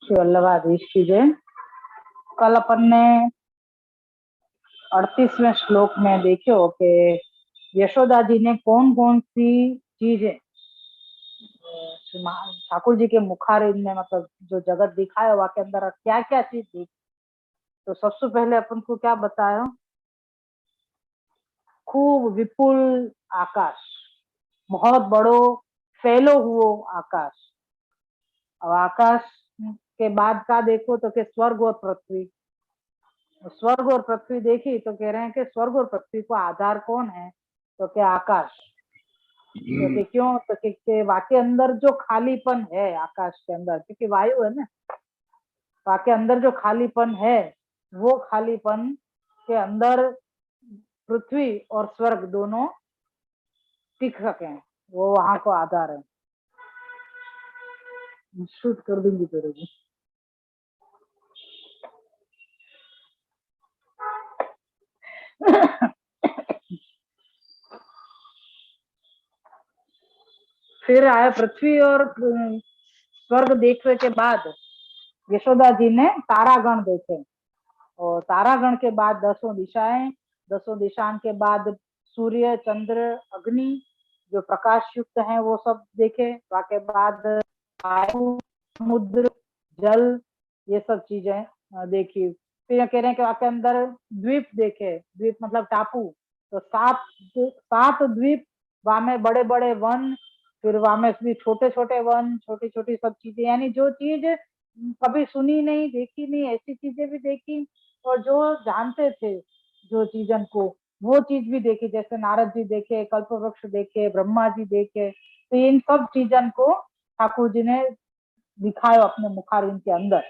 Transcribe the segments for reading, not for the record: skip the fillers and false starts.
श्री वल्लभाधीश की जय। कल अपन ने 38वें श्लोक में देखो कि यशोदा जी ने कौन कौन सी चीजें ठाकुर जी के मुखारिंद में मतलब जो जगत दिखाया वहां के अंदर क्या क्या चीज थी। तो सबसे पहले अपन को क्या बताया, खूब विपुल आकाश, बहुत बड़ो फैलो हुओ आकाश। और आकाश के बाद का देखो तो के स्वर्ग और पृथ्वी। स्वर्ग और पृथ्वी देखी तो कह रहे हैं कि स्वर्ग और पृथ्वी को आधार कौन है, तो क्या आकाश। क्योंकि क्यों, तो कि वाके अंदर जो खालीपन है आकाश के अंदर, क्योंकि वायु है ना, वाके अंदर जो खालीपन है वो खालीपन के अंदर पृथ्वी और स्वर्ग दोनों टिक सके, वो वहां को आधार है। शूट कर दूंगी तेरे को। फिर आए पृथ्वी और स्वर्ग देखने के बाद यशोदा जी ने तारागण देखे, और तारागण के बाद 10 दिशाएं, 10 दिशाओं के बाद सूर्य चंद्र अग्नि जो प्रकाश युक्त हैं वो सब देखे। वाके बाद वायु समुद्र जल ये सब चीजें देखी। फिर कह रहे हैं कि वाके अंदर द्वीप देखे, द्वीप मतलब टापू। तो 7 द्वीप, वहां में बड़े बड़े वन, फिर वहां में भी छोटे छोटे वन, छोटी छोटी सब चीजें, यानी जो चीज कभी सुनी नहीं देखी नहीं ऐसी चीजें भी देखी। और जो जानते थे जो चीजन को वो चीज भी देखी, जैसे नारद जी देखे, कल्प वृक्ष देखे, ब्रह्मा जी देखे। तो इन सब चीजन को ठाकुर जी ने दिखाया अपने मुखारिंद के अंदर।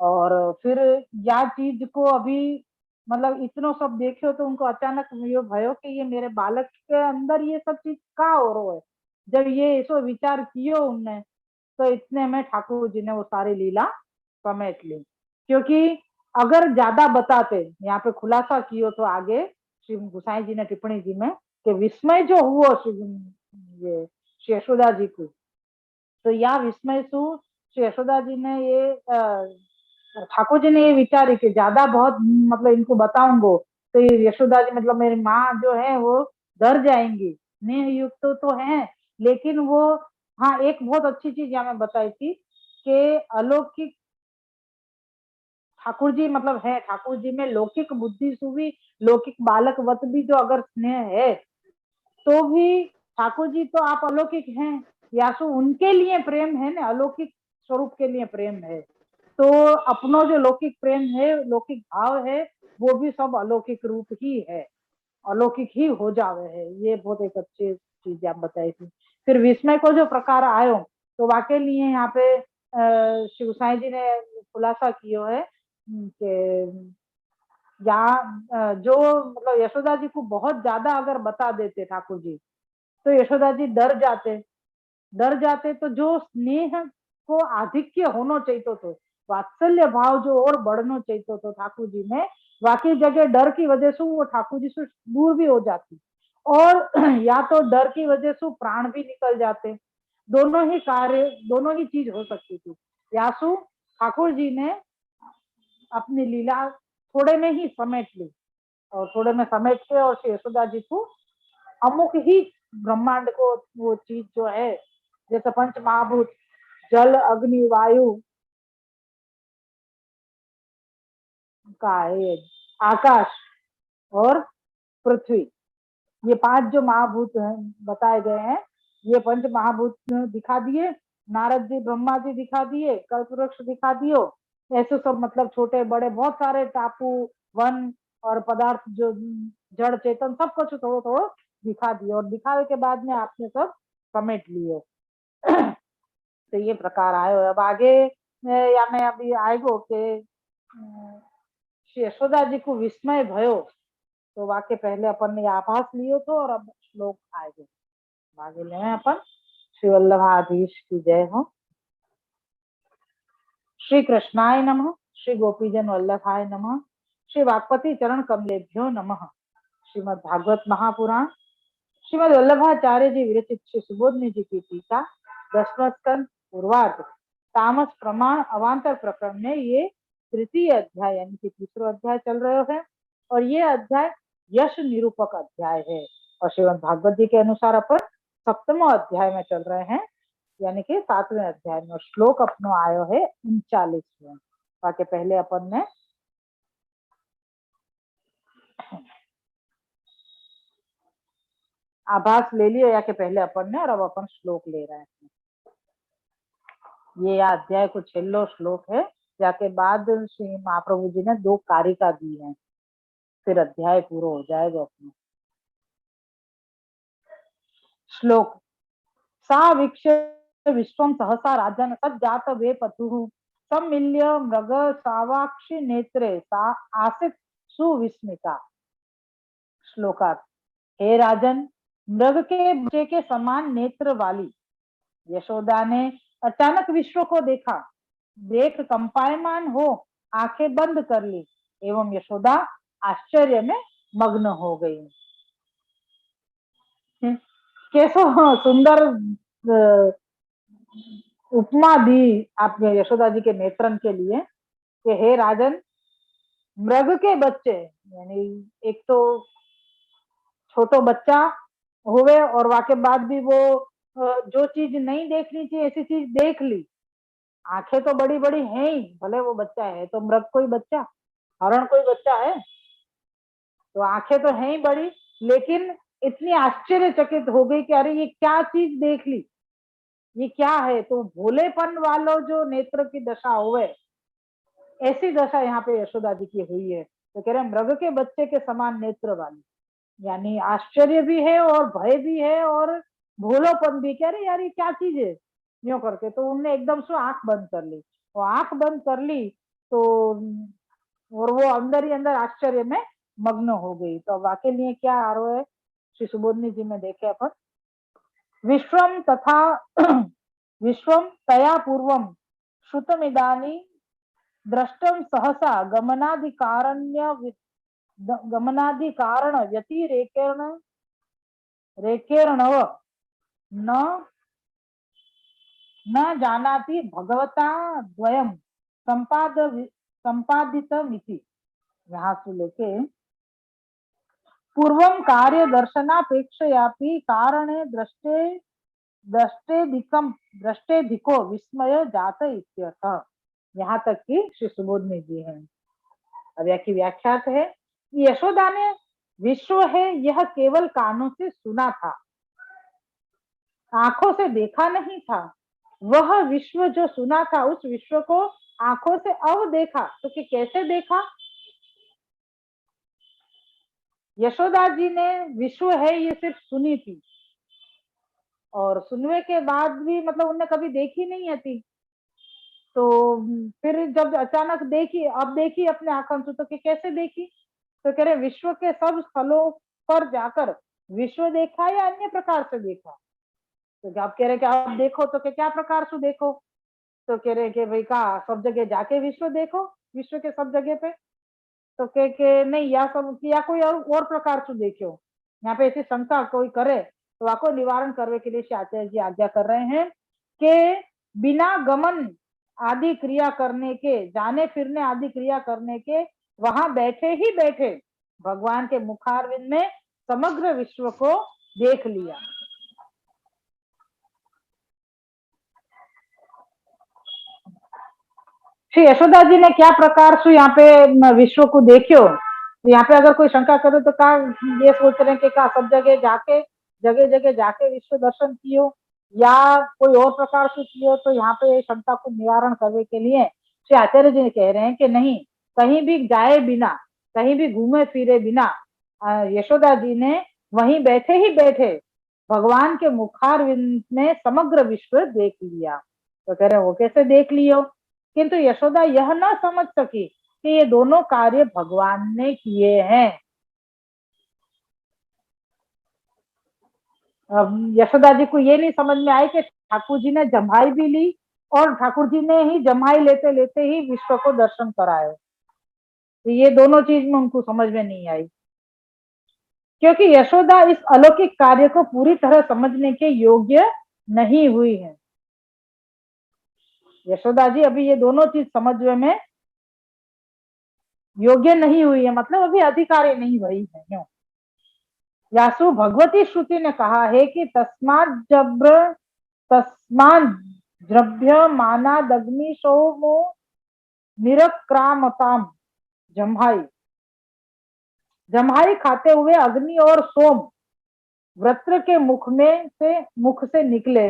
और फिर या चीज को अभी मतलब इतनो सब देखो तो उनको अचानक ये भयो कि ये मेरे बालक के अंदर ये सब चीज का हो रहा है। जब ये ऐसो विचार कियो उनने, तो इतने में ठाकुर जी ने वो सारी लीला समेट ली। क्योंकि अगर ज्यादा बताते, यहाँ पे खुलासा कियो तो आगे श्री गुसाई जी ने टिप्पणी जी में कि विस्मय जो हुआ ये श्री यशोदा जी को, तो या विस्मय सु श्री यशोदा जी ने ये ठाकुर जी ने ये विचार कि ज्यादा बहुत मतलब इनको बताऊंगो तो ये यशोदा जी मतलब मेरी माँ जो है वो डर जाएंगी। स्नेह युक्त तो है, लेकिन वो हाँ एक बहुत अच्छी चीज यहाँ में बताई थी कि अलौकिक ठाकुर जी मतलब है, ठाकुर जी में लौकिक बुद्धि सुवी लौकिक बालक वत भी जो अगर स्नेह है तो भी ठाकुर जी तो आप अलौकिक हैं, यासु उनके लिए प्रेम है ना, अलौकिक स्वरूप के लिए प्रेम है। तो अपनो जो लौकिक प्रेम है, लौकिक भाव है, वो भी सब अलौकिक रूप ही है, अलौकिक ही हो जावे है। ये बहुत एक अच्छी चीज आप बताई थी। फिर विस्मय को जो प्रकार आयो तो वाकई लिए यहाँ पे शिव साई जी ने खुलासा किया है कि यहाँ जो मतलब यशोदा जी को बहुत ज्यादा अगर बता देते ठाकुर जी तो यशोदा जी डर जाते तो जो स्नेह को आधिक्य होना चाहिए तो वात्सल्य भाव जो और बढ़ना चाहिए तो ठाकुर जी में वाकई जगह डर की वजह से वो ठाकुर जी से दूर भी हो जाती, और या तो डर की वजह से प्राण भी निकल जाते। दोनों ही कार्य, दोनों ही चीज हो सकती थी। यासु ठाकुर जी ने अपनी लीला थोड़े में ही समेट ली, और थोड़े में समेट के और श्री यशोदा जी को अमुक ही ब्रह्मांड को वो चीज जो है जैसे पंच महाभूत जल अग्नि वायु का है, आकाश और पृथ्वी, ये 5 जो महाभूत हैं बताए गए हैं, ये पंच महाभूत दिखा दिए, नारद जी ब्रह्मा जी दिखा दिए, कल्पवृक्ष दिखा दियो, ऐसे सब मतलब छोटे बड़े बहुत सारे टापू वन और पदार्थ जो जड़ चेतन सब कुछ थोड़ा थोड़ा दिखा दिए, और दिखावे के बाद में आपने सब समेट लिए। तो ये प्रकार आयो। अब आगे या मैं अभी आएगो के यशोदा जी को विस्मय भयो, तो वाक्य पहले अपन ने आभास लियो तो, और अब श्लोक आएंगे आगे ले अपन। श्री वल्लभाधीश की जय हो। श्री कृष्णाय नमः, श्री गोपीजन वल्लभाय नमः, श्री वाक्पति चरण कमलेभ्यो नमः। श्रीमद् भागवत महापुराण श्रीमद् वल्लभाचार्य जी विरचित श्री सुबोधनी जी की टीका 10वां स्कंद पूर्वार्ध। तामस प्रमाण अवान्तर प्रकरण में ये तृतीय अध्याय यानी कि तीसरा अध्याय चल रहे हैं और ये अध्याय यश निरूपक अध्याय है। और श्रीमद् भागवत जी के अनुसार अपन सप्तम अध्याय में चल रहे हैं यानी कि 7वें अध्याय में। श्लोक अपनो आयो है 39 में। बाकी पहले अपन ने आभास ले लिया या कि पहले अपन ने, और अब अपन श्लोक ले रहे हैं। ये अध्याय को छेल्लो श्लोक है, जाके बाद श्री महाप्रभु जी ने 2 कारिका दी है, फिर अध्याय पूरा हो जाएगा अपना। श्लोक सा वीक्ष्य विश्वम सहसा राजन सज्जात वे पतुः सम्मिल्य मृग सावाक्षी नेत्रे सा आसित सुविस्मिता। श्लोकार्थ हे राजन, मृग के बच्चे के समान नेत्र वाली यशोदा ने अचानक विश्व को देखा। देख कंपायमान हो आंखें बंद कर ली एवं यशोदा आश्चर्य में मग्न हो गई। कैसो सुंदर उपमा दी आपने यशोदा जी के नेत्रन के लिए कि हे राजन, मृग के बच्चे यानी एक तो छोटो बच्चा हुए और वाके बाद भी वो जो चीज नहीं देखनी चाहिए ऐसी चीज देख ली। आंखें तो बड़ी बड़ी हैं ही, भले वो बच्चा है तो मृग कोई बच्चा, हरण कोई बच्चा है, तो आंखें तो हैं ही बड़ी, लेकिन इतनी आश्चर्यचकित हो गई कि अरे ये क्या चीज देख ली, ये क्या है। तो भोलेपन वालों जो नेत्र की दशा हुए, ऐसी दशा यहाँ पे यशोदा जी की हुई है। तो कह रहे मृग के बच्चे के समान नेत्र वाली, यानी आश्चर्य भी है और भय भी है और भोलोपन भी। कह रहे यार ये क्या चीज है यूं करके। तो उनने एकदम से आंख बंद कर ली, वो आंख बंद कर ली तो और वो अंदर ही अंदर आश्चर्य में मग्न हो गई। तो वाकई लिए क्या आ रहा है श्री सुबोधनी जी में देखे अपन, विश्वम तथा विश्वम तया पूर्वम श्रुतमिदानी दृष्टम सहसा गमनादि कारण व्यतिरेकेण रेकेर्णव न न जानाति भगवता द्वयम संपादितमिति। यहाँ से लेके पूर्वम कार्य दर्शनापेक्षयापि कारणे दृष्टेधिको विस्मय जात इत्यर्थ। यहाँ तक कि श्री सुबोधनी जी हैं। अब की व्याख्या है, यशोदा ने विश्व है यह केवल कानों से सुना था, आंखों से देखा नहीं था। वह विश्व जो सुना था उस विश्व को आंखों से अब देखा। तो कि कैसे देखा? यशोदा जी ने विश्व है ये सिर्फ सुनी थी और सुनने के बाद भी मतलब उनने कभी देखी नहीं थी। तो फिर जब अचानक देखी, अब देखी अपने आंखों से, तो कि कैसे देखी? तो कह रहे विश्व के सब स्थलों पर जाकर विश्व देखा या अन्य प्रकार से देखा। तो आप कह रहे कि आप देखो, तो क्या प्रकार से देखो? तो कह रहे कि भाई का सब जगह जाके विश्व देखो, विश्व के सब जगह पे। तो कह के नहीं, या सब या कोई और प्रकार से देखो। यहाँ पे ऐसी शंका कोई करे तो आपको निवारण करने के लिए आचार्य जी आज्ञा कर रहे हैं कि बिना गमन आदि क्रिया करने के, जाने फिरने आदि क्रिया करने के, वहां बैठे ही बैठे भगवान के मुखारविंद में समग्र विश्व को देख लिया। श्री यशोदा जी ने क्या प्रकार से यहाँ पे विश्व को देखियो। यहाँ पे अगर कोई शंका करे तो क्या ये सोच रहे हैं कि क्या सब जगह जगह जाके विश्व दर्शन कियो या कोई और प्रकार से कियो। तो यहाँ पे शंका को निवारण करने के लिए श्री आचार्य जी कह रहे हैं कि नहीं, कहीं भी जाए बिना, कहीं भी घूमे फिरे बिना यशोदा जी ने वहीं बैठे ही बैठे भगवान के मुखारविंद में समग्र विश्व देख लिया। तो कह रहे वो कैसे देख लियो? किंतु यशोदा यह न समझ सकी कि ये दोनों कार्य भगवान ने किए हैं। यशोदा जी को ये नहीं समझ में आई कि ठाकुर जी ने जमाई भी ली और ठाकुर जी ने ही जमाई लेते लेते ही विश्व को दर्शन कराए। तो ये दोनों चीज में उनको समझ में नहीं आई, क्योंकि यशोदा इस अलौकिक कार्य को पूरी तरह समझने के योग्य नहीं हुई है। यशोदा जी अभी ये दोनों चीज समझने में योग्य नहीं हुई है, मतलब अभी अधिकारी नहीं हुई है। क्यों? यासु भगवती श्रुति ने कहा है कि तस्मात् द्रव्य मानादग्नि सोमो निरक्रामताम जम्हाई। जम्हाई खाते हुए अग्नि और सोम वृत्र के मुख से निकले।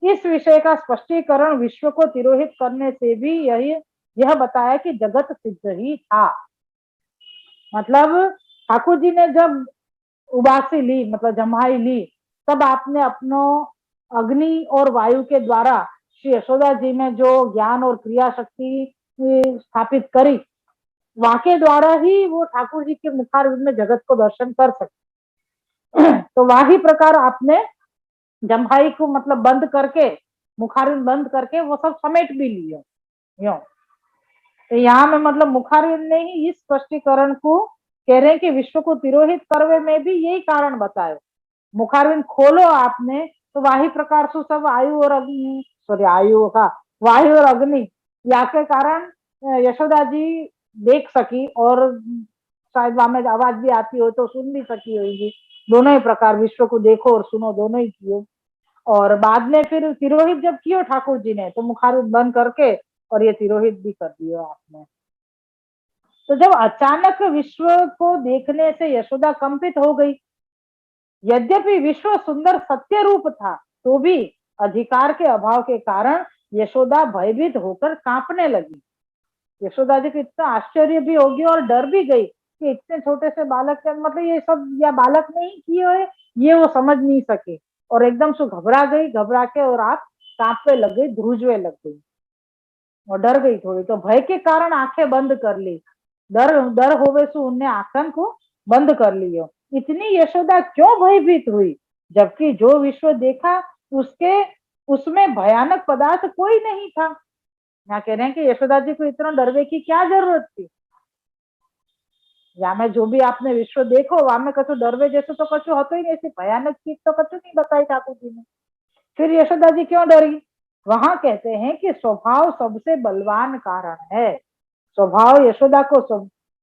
इस विषय का स्पष्टीकरण विश्व को तिरोहित करने से भी यह बताया कि जगत सिद्ध ही था। मतलब ठाकुर जी ने जब उबासी ली, मतलब जम्हाई ली, तब आपने अपनों अग्नि और वायु के द्वारा श्री यशोदा जी में जो ज्ञान और क्रिया शक्ति स्थापित करी, वहां के द्वारा ही वो ठाकुर जी के मुखारविंद में जगत को दर्शन कर सकते। तो वही प्रकार आपने जम्हाई को मतलब बंद करके, मुखारविंद बंद करके वो सब समेट भी लिया। यो तो यहाँ में मतलब मुखारविंद ने ही इस स्पष्टीकरण को कह रहे हैं कि विश्व को तिरोहित करवे में भी यही कारण बताए। मुखारविंद खोलो आपने तो वही प्रकार से सब आयु और अग्नि, सॉरी आयु का वायु और अग्नि या के कारण यशोदा जी देख सकी, और शायद वहां में आवाज भी आती हो तो सुन भी सकी होगी। दोनों ही प्रकार विश्व को देखो और सुनो, दोनों ही किए। और बाद में फिर तिरोहित जब कियो ठाकुर जी ने, तो मुखारविंद बंद करके और ये तिरोहित भी कर दिया आपने। तो जब अचानक विश्व को देखने से यशोदा कंपित हो गई। यद्यपि विश्व सुंदर सत्य रूप था, तो भी अधिकार के अभाव के कारण यशोदा भयभीत होकर कांपने लगी। यशोदा जी को इतना आश्चर्य भी हो गया और डर भी गई कि इतने छोटे से बालक के मतलब ये सब या बालक नहीं किए हुए, ये वो समझ नहीं सके, और एकदम से घबरा गई। घबरा के और आप कांपने लग गई, ध्रुजवे लग गई और डर गई थोड़ी। तो भय के कारण आंखें बंद कर ली। डर डर होवे सो उनने आंखन को बंद कर लियो। इतनी यशोदा क्यों भयभीत हुई, जबकि जो विश्व देखा उसके उसमें भयानक पदार्थ कोई नहीं था। यहाँ कह रहे हैं कि यशोदा जी को इतना डरने की क्या जरूरत थी। या में जो भी आपने विश्व देखो वहां में कछु डरवे जैसे तो कछु होतो ही नहीं, ऐसी भयानक चीज तो कछु नहीं बताई ठाकुर जी ने। फिर यशोदा जी क्यों डरी? वहां कहते हैं कि स्वभाव सबसे बलवान कारण है। स्वभाव यशोदा को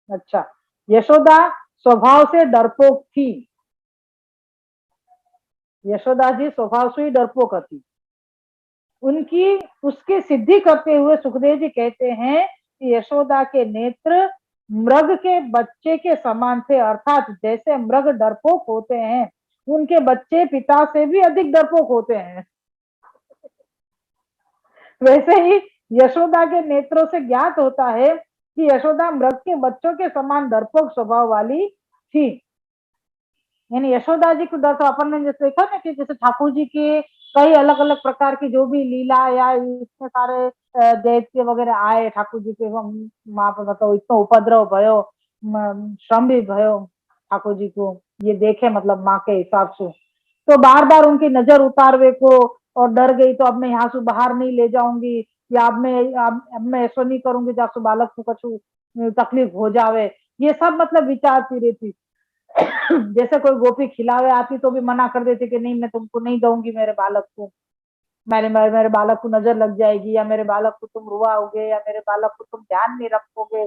अच्छा, यशोदा स्वभाव से डरपोक थी। यशोदा जी स्वभाव से ही डरपोक थी। उनकी उसकी सिद्धि करते हुए सुखदेव जी कहते हैं कि यशोदा के नेत्र मृग के बच्चे के समान थे, अर्थात जैसे मृग डरपोक होते हैं, उनके बच्चे पिता से भी अधिक डरपोक होते हैं। वैसे ही यशोदा के नेत्रों से ज्ञात होता है कि यशोदा मृग के बच्चों के समान डरपोक स्वभाव वाली थी। यानी यशोदा जी को डर, तो अपन ने जैसे देखा ना कि जैसे ठाकुर जी के कई अलग अलग प्रकार की जो भी लीला या इतने सारे दैत्य वगैरह आए ठाकुर जी के वहां पर, बताओ इतना उपद्रव भयो, श्रम भी भयो ठाकुर जी को ये देखे, मतलब माँ के हिसाब से। तो बार बार उनकी नजर उतारवे को, और डर गई तो अब मैं यहाँ से बाहर नहीं ले जाऊंगी, या अब मैं ऐसा नहीं करूंगी जहाँ बालक को कछु तकलीफ हो जावे। ये सब मतलब विचारती रहती। जैसे कोई गोपी खिलावे आती तो भी मना कर देती कि नहीं मैं तुमको नहीं दूंगी मेरे बालक को, मेरे बालक को नजर लग जाएगी, या मेरे बालक को तुम रुआओगे, या मेरे बालक को तुम ध्यान नहीं रखोगे।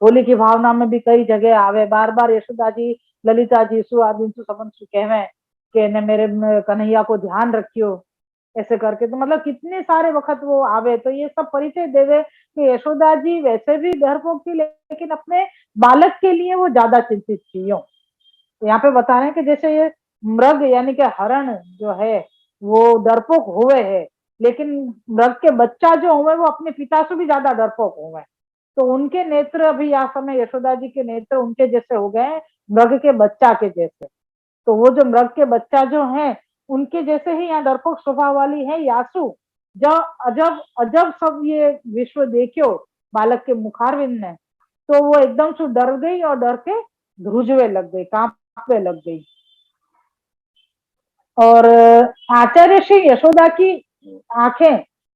होली की भावना में भी कई जगह आवे, बार बार यशोदा जी ललिता जी सु आदि सबन सु कहवे कि न मेरे कन्हैया को ध्यान रखियो, ऐसे करके। तो मतलब कितने सारे वक्त वो आवे, तो ये सब परिचय देवे कि यशोदा जी वैसे भी डरपोक थी, लेकिन अपने बालक के लिए वो ज्यादा चिंतित थी। यूं तो यहाँ पे बता रहे हैं कि जैसे ये मृग यानी कि हरण जो है वो डरपोक हुए है, लेकिन मृग के बच्चा जो हुए वो अपने पिता से भी ज्यादा डरपोक हुए। तो उनके नेत्र अभी यहाँ समय यशोदा जी के नेत्र उनके जैसे हो गए, मृग के बच्चा के जैसे। तो वो जो मृग के बच्चा जो है उनके जैसे ही यहाँ डरपोक स्वभाव वाली है यासु। जब अजब अजब सब ये विश्व देखियो बालक के मुखारविंद ने, तो वो एकदम से डर गई और डर के ध्रुजवे लग गई, कांपने लग गई। और आचार्य श्री यशोदा की आंखें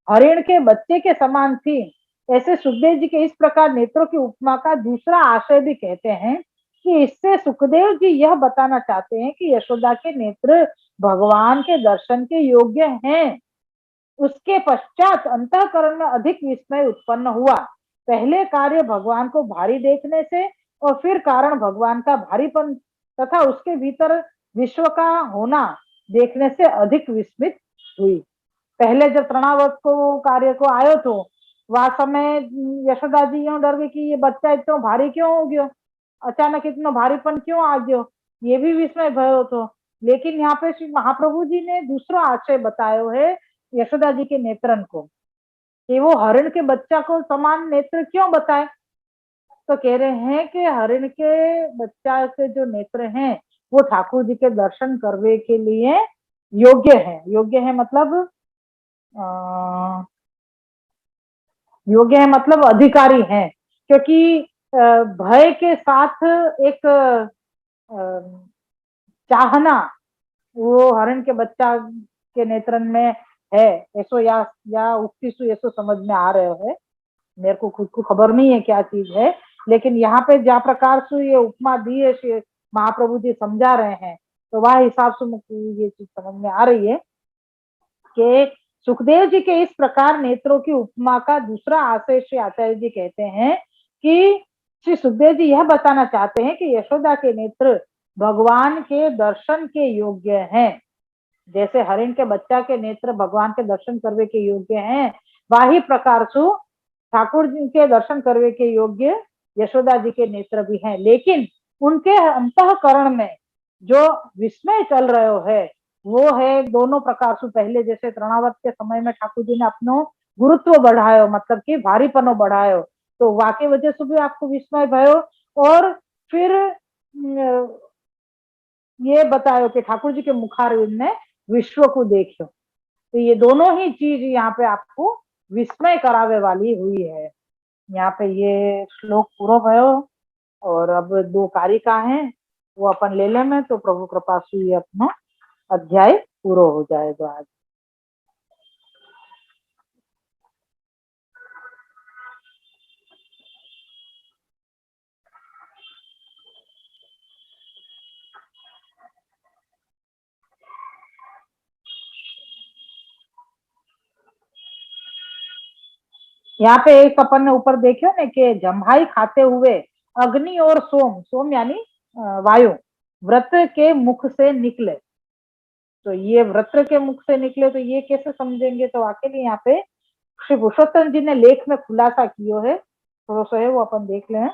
हरिण के बच्चे के समान थी। ऐसे सुखदेव जी के इस प्रकार नेत्रों की उपमा का दूसरा आशय भी कहते हैं कि इससे सुखदेव जी यह बताना चाहते हैं कि यशोदा के नेत्र भगवान के दर्शन के योग्य हैं। उसके पश्चात अंतःकरण में अधिक विस्मय उत्पन्न हुआ। पहले कार्य भगवान को भारी देखने से और फिर कारण भगवान का भारीपन तथा उसके भीतर विश्व का होना देखने से अधिक विस्मित हुई। पहले जब तृणावर्त को कार्य को आयो तो वह समय यशोदा जी यूं डर गई कि ये बच्चा इतना भारी क्यों हो गयो, अचानक इतना भारीपन क्यों आ गयो, ये भी विस्मय भयो तो। लेकिन यहाँ पे श्री महाप्रभु जी ने दूसरा आशय बतायो है यशोदा जी के नेत्रन को, कि वो हरिण के बच्चा को समान नेत्र क्यों बताए। तो कह रहे हैं कि हरिण के बच्चा के जो नेत्र हैं वो ठाकुर जी के दर्शन करने के लिए योग्य है। योग्य है मतलब योग्य है मतलब अधिकारी है, क्योंकि भय के साथ एक चाहना वो हरिण के बच्चा के नेत्रन में है, ऐसो या उक्ति सु ऐसो समझ में आ रहे है। मेरे को खुद को खबर नहीं है क्या चीज है, लेकिन यहाँ पे जा प्रकार से ये उपमा दी है महाप्रभु जी समझा रहे हैं, तो वह हिसाब से मुझे ये चीज समझ में आ रही है कि सुखदेव जी के इस प्रकार नेत्रों की उपमा का दूसरा आशय श्री आचार्य जी कहते हैं कि श्री सुखदेव जी यह बताना चाहते हैं कि यशोदा के नेत्र भगवान के दर्शन के योग्य हैं। जैसे हरिण के बच्चा के नेत्र भगवान के दर्शन करने के योग्य हैं, वही प्रकार से ठाकुर जी के दर्शन करने के योग्य यशोदा जी के नेत्र भी हैं। लेकिन उनके अंतःकरण में जो विस्मय चल रहे है वो है दोनों प्रकार से। पहले जैसे तृणावर्त के समय में ठाकुर जी ने अपनो गुरुत्व बढ़ायो, मतलब कि भारीपनो बढ़ायो, तो वाकई वजह से भी आपको विस्मय भयो। और फिर ये बतायो कि ठाकुर जी के मुखारविंद ने विश्व को देखो, तो ये दोनों ही चीज यहाँ पे आपको विस्मय करावे वाली हुई है। यहाँ पे ये श्लोक पूरा भयो और अब 2 कारिका है वो अपन ले ले में, तो प्रभु कृपा से ये अपना अध्याय पूरा हो जाएगा आज। यहाँ पे एक अपन ने ऊपर देखियो ना कि जम्भाई खाते हुए अग्नि और सोम, सोम यानी वायु व्रत के मुख से निकले। तो ये व्रत के मुख से निकले तो ये कैसे समझेंगे, तो अकेले यहाँ पे श्री पुरुषोत्तम जी ने लेख में खुलासा किया है, थोड़ा सा है वो अपन देख ले।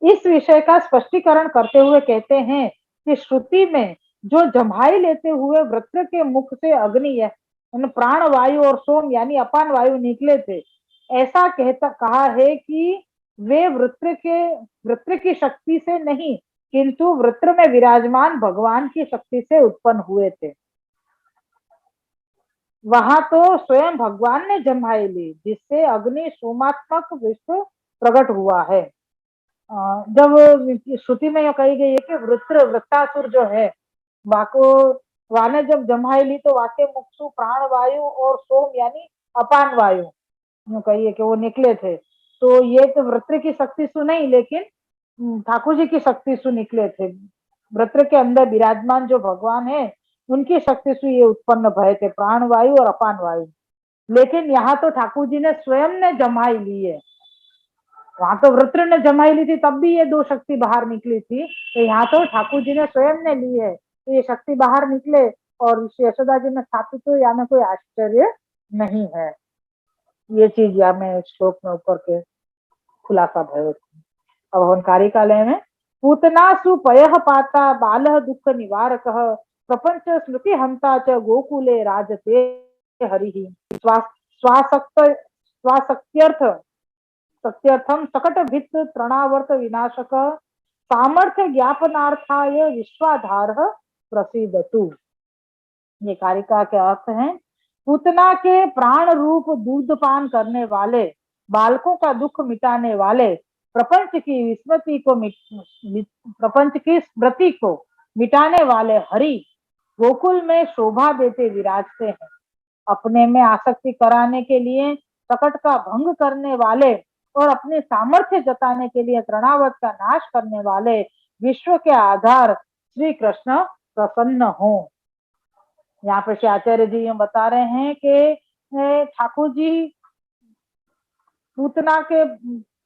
इस विषय का स्पष्टीकरण करते हुए कहते हैं कि श्रुति में जो जम्हाई लेते हुए वृत्र के मुख से अग्नि है प्राण वायु और सोम यानी अपान वायु निकले थे, ऐसा कहता कहा है कि वे वृत्र की शक्ति से नहीं किंतु वृत्र में विराजमान भगवान की शक्ति से उत्पन्न हुए थे। वहां तो स्वयं भगवान ने जम्हाई ली जिससे अग्नि सोमात्मक विश्व प्रकट हुआ है। जब श्रुति में यह कही गई है कि वृत्तासुर जो है वाको वाने जब जम्हाई ली तो वाके मुक्षु प्राण वायु और सोम यानी अपान वायु यूं कहिए कि वो निकले थे। तो ये तो वृत्र की शक्ति सु नहीं लेकिन ठाकुर जी की शक्ति सु निकले थे। वृत्र के अंदर विराजमान जो भगवान है उनकी शक्ति से ये उत्पन्न भय थे प्राण वायु और अपान वायु। लेकिन यहाँ तो ठाकुर जी ने स्वयं ने जमाई ली है, वहां तो वृत्र ने जमाई ली थी तब भी ये 2 शक्ति बाहर निकली थी, तो यहाँ तो ठाकुर जी ने स्वयं ने ली है तो ये शक्ति बाहर निकले और यशोदा जी में स्थापित हो या में कोई आश्चर्य नहीं है। ये चीज या में श्लोक में ऊपर के खुलासा भयो। अब हम कारिकालय में पूतना सुपय पाता बाल दुख निवारक प्रपंच स्मृति हंता च गोकुले राजते हरि स्वासक्त्यर्थ सत्यर्थम सकट भित्त तृणावर्त विनाशक सामर्थ्य ज्ञापनार्थाय विश्वाधार प्रसिद्धतु। ये कारिका के अर्थ हैं पूतना के प्राण रूप दूध पान करने वाले, बालकों का दुख मिटाने वाले, प्रपंच की स्मृति को मिटाने वाले हरि गोकुल में शोभा देते विराजते हैं। अपने में आसक्ति कराने के लिए सकट का भंग करने वाले और अपने सामर्थ्य जताने के लिए तृणावत का नाश करने वाले विश्व के आधार श्री कृष्ण प्रसन्न हो। यहाँ पे आचार्य जी ये बता रहे हैं कि ठाकुर जी पूतना के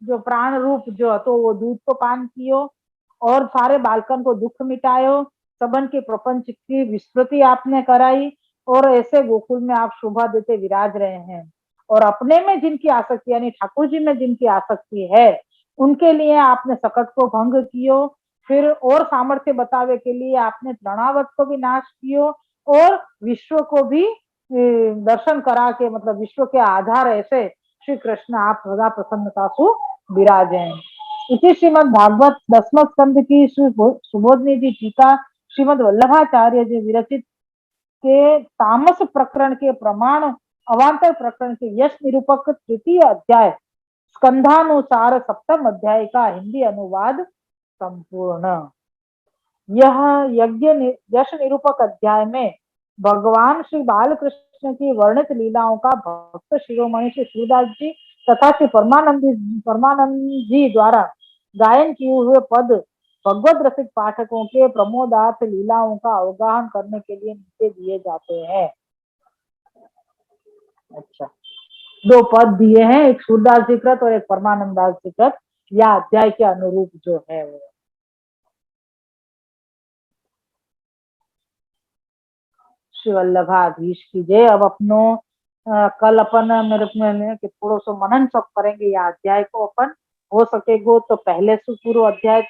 जो प्राण रूप जो तो वो दूध को पान कियो और सारे बालकन को दुख मिटायो, सबन के प्रपंच की विस्तृति आपने कराई और ऐसे गोकुल में आप शोभा देते विराज रहे हैं। और अपने में जिनकी आसक्ति यानी ठाकुर जी में जिनकी आसक्ति है उनके लिए आपने सकट को भंग कियो, फिर और सामर्थ्य बतावे के लिए आपने तृणावत को भी नाश कियो और विश्व को भी दर्शन करा के मतलब विश्व के आधार ऐसे श्री कृष्ण आप सदा प्रसन्नता सु विराजे। इसी श्रीमद भागवत 10वें स्कंद की सुबोधनी जी टीका श्रीमद वल्लभाचार्य जी विरचित के तामस प्रकरण के प्रमाण अवांतर प्रकरण के यश निरूपक तृतीय अध्याय स्कंधानुसार सप्तम अध्याय का हिंदी अनुवाद संपूर्ण। यह यज्ञ यश निरूपक अध्याय में भगवान श्री बालकृष्ण की वर्णित लीलाओं का भक्त शिरोमणि श्री सूरदास जी तथा श्री परमानंद जी द्वारा गायन किए हुए पद भगवत रसिक पाठकों के प्रमोदार्थ लीलाओं का अवगाहन करने के लिए नीचे दिए जाते हैं। अच्छा, दो पद दिए हैं, एक सूरदास जी कृत और एक परमानंद दास जी कृत, या अध्याय के अनुरूप जो है वो। श्री वल्लभाधीश की जय। अब अपनो कल अपन मेरे में थोड़ा सा मनन सब करेंगे या अध्याय को अपन हो सकेगो तो पहले से पूर्व अध्याय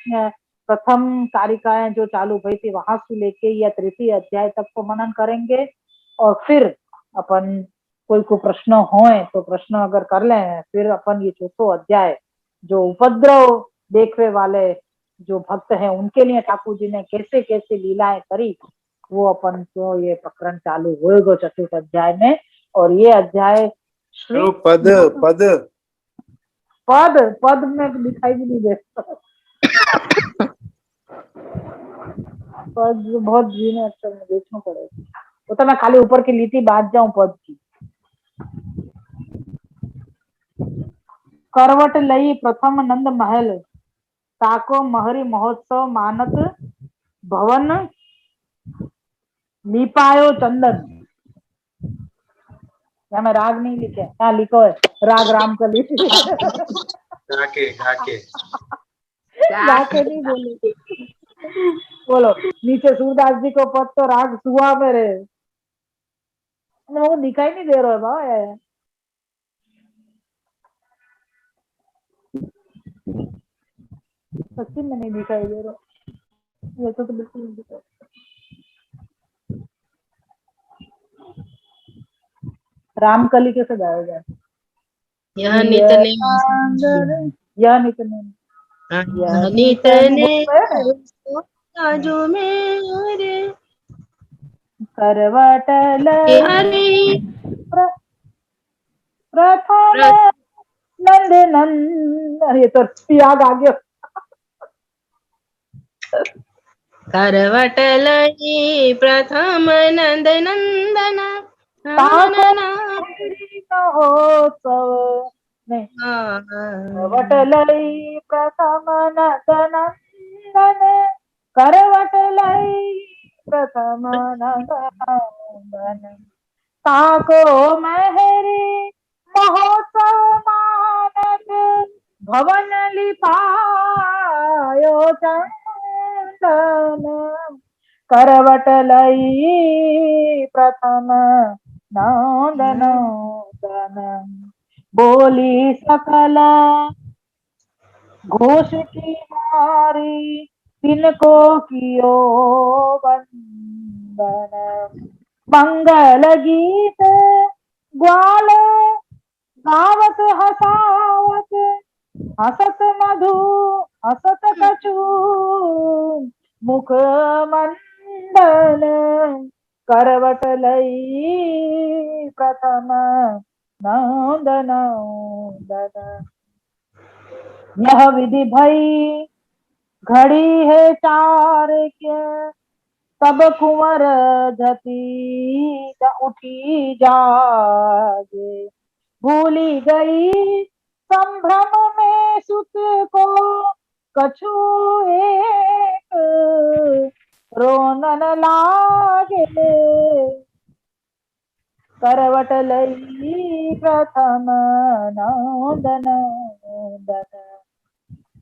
प्रथम कारिकाएं जो चालू हुई थी वहां से लेके या तृतीय अध्याय तक को मनन करेंगे और फिर अपन कोई को प्रश्न होए तो प्रश्न अगर कर लें फिर अपन ये चौथो अध्याय जो उपद्रव देखने वाले जो भक्त हैं उनके लिए ठाकुर जी ने कैसे कैसे लीलाएं करी वो अपन को ये प्रकरण चालू होएगा चतुर्थ अध्याय में। और ये अध्याय श्री पद पद पद पद में दिखाई भी नहीं देता पद बहुत धीमे अक्षर में देखना पड़ेगा, वो तो मैं खाली ऊपर की लीटी बांध जाऊं पद की। करवट लई प्रथम नंद महल ताको महरी महोत्सव मानत भवन लीपायो चंदन। यहाँ मैं राग नहीं लिखे, यहाँ लिखो है राग राम कली गाके गाके गाके नहीं बोले बोलो नीचे सूरदास जी को पद तो राग सुहा में रहे वो दिखाई नहीं दे रहा है भाई, सच्ची में नहीं दिखाई दे रहा, ये तो बिल्कुल नहीं दिखाई। रामकली कैसे गाया जाए? यह नितने यह नितने जो मेरे करवट लई प्रथम नंद नंद, ये तो याद आ गया। करवट लई प्रथम नंद नंदन महोत्सव नहीं, करवट लई प्रथम नंद नंदन, करवट लई प्रथम नंद नंदन, ताको महरी महोत्सव मानत भवन लिपायो चंदन, करवट लई प्रथम नंद नंदन, बोली सकल घोष की मारी तिनको कियो वंदन, मंगल गीत ग्वाल गावत हसावत हसत मधु हसत कछु मुख मंडन, करवट लई प्रथम नंद नंदन। यह विधि भई घड़ी है चार के तब कुंवर झपी उठी जागे, भूली गई संभ्रम में सुत को कछु एक रोनन लागे, करवट लई प्रथम नंदन नंदन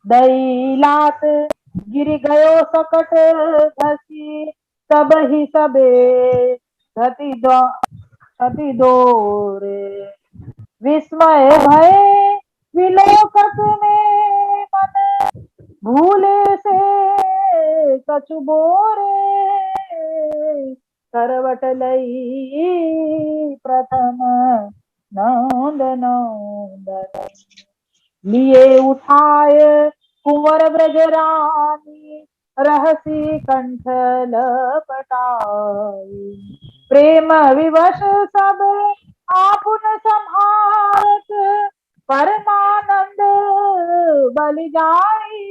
दई लात गिर गयो सकट धसी सब ही सबे धति दोरे विस्मय भय विलोकत में मन भूले से कछु बोरे करवट लई प्रथम नंद नंदन लिए उठाए कुंवर ब्रजरानी रहसी कंठ लपटाई प्रेम विवश सब आपुन संहारत परमानंद बलि जाई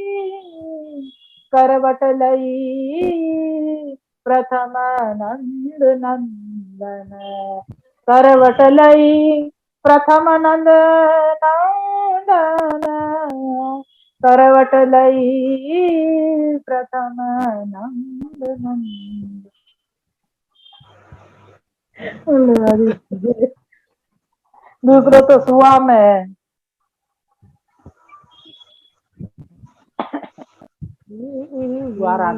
करवट लई प्रथम नंद नंदन करवट लई प्रथम नंद नंदन करवट लई प्रथम नंद नंदन दूसरा तो सुआ में है द्वारा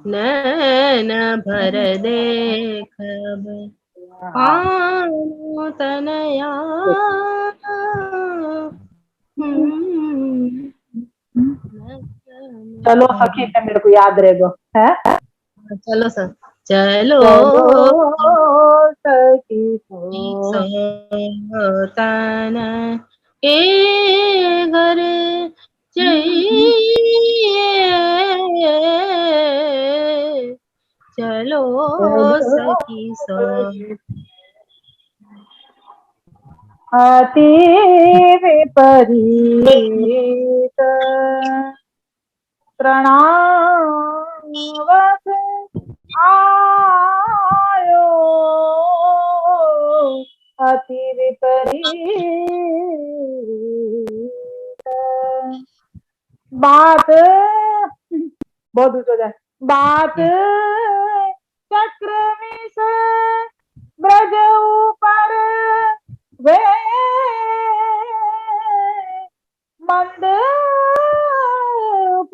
नैन भर देखब पानु तनया चलो सखी से मेरे को याद रहेगा है चलो सर चलो सखी तन के घर चाहिए चलो सखी सो अति विपरीत प्रणावत आयो अति विपरीत बात बहुत ऊंचा जाए बात चक्रमी से ब्रज ऊपर वे मंद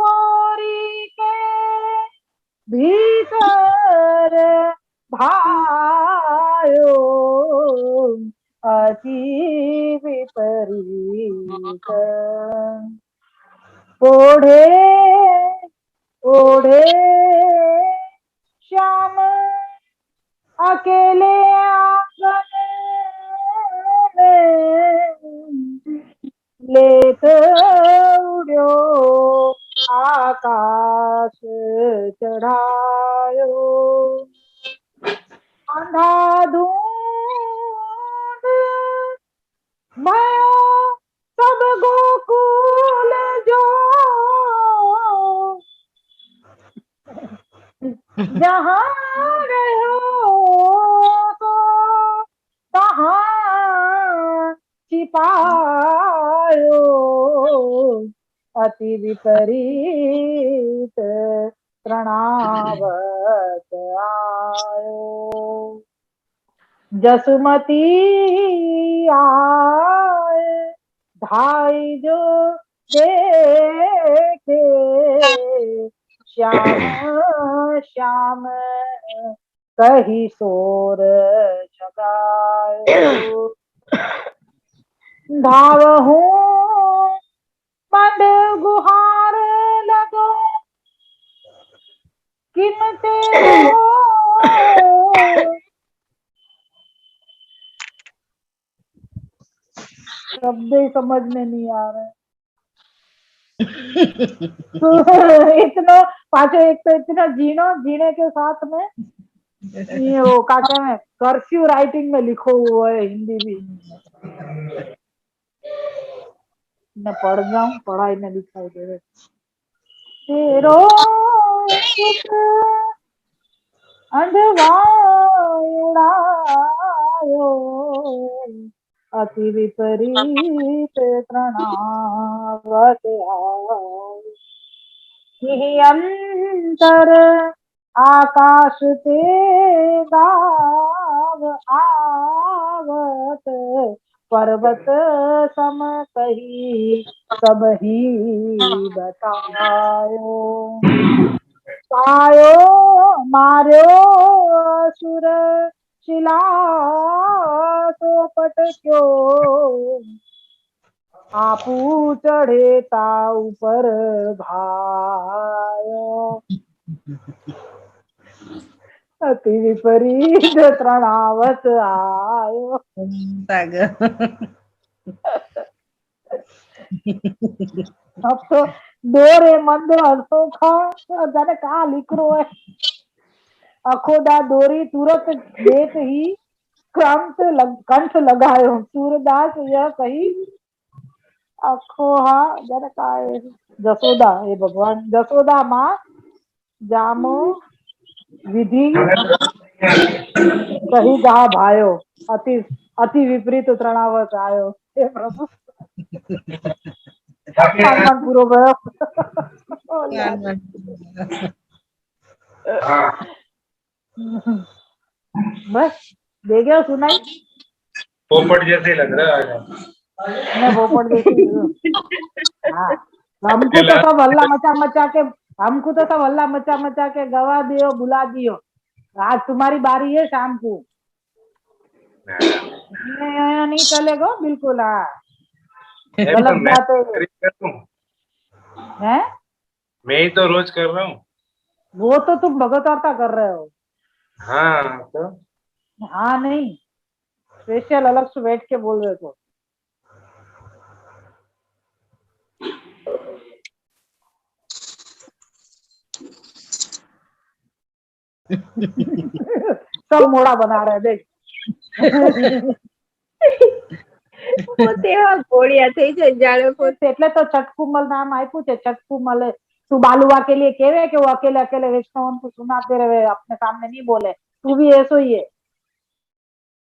पौरी के भीतर भायो अति विपरीत ओढ़े ओढ़े श्याम अकेले आंगन में लेत उड़ो आकाश चढ़ायो अंधाधुंध भयो सब गोकुल जो जहाँ रहो तो तहाँ छिपायो अति विपरीत प्रणावत आयो जसुमती आए धाई जो देखे श्याम श्याम कही शोर जगायो धावहू मंड गुहार लगो किमते हो शब्द ही समझ में नहीं आ रहे इतना पाछो एक तो इतना जीने के साथ में ये वो क्या कहते हैं कर्सिव राइटिंग में लिखो हुआ है हिंदी भी मैं पढ़ जाऊं पढ़ाई में दिखाई दे रहे तेरो अंधवायो अति विपरीत प्रणावत आए अंतर आकाश ते गाव आवत पर्वत सम कही सब ही बतायो पायो मार्यो असुर शिला सोपट क्यों आपू चढ़े ताऊ पर भायो अति विपरीत तृणावत आयो सागर अब तो डोरे मंद अशोखा जाने कहा लिख रो है अखोदा डोरी तुरंत देख ही कंठ लगायो सूरदास यह कही अखोहा जाने कहा है जसोदा हे भगवान जसोदा माँ जामो विधि कही गा भायो अति अति विपरीत तृणावत आयो हे प्रभु हनुमान पूरो भयो बस दे गया सुनाई पोपट जैसे लग रहा है मैं पोपट जैसी हूँ। हाँ हमको तो सब हल्ला मचा के हमको तो सब हल्ला मचा के गवा दियो बुला दियो आज तुम्हारी बारी है शाम को नहीं चलेगा बिल्कुल हाँ गलत बात है हैं मैं ही तो रोज कर रहा हूँ वो तो तुम भगत वार्ता कर रहे हो हाँ तो हाँ नहीं स्पेशल अलग से बैठ के बोल रहे हो सब मोड़ा बना रहे देख પોતે ઘોડિયા થઈ જાય જાણે પોતે એટલે તો छठकुमल नाम आप्યું છે छठकुमल तू बालुआ के लिए कहे कि वो अकेले अकेले वैष्णव को सुनाते रहे अपने सामने नहीं बोले तू भी ऐसो ही है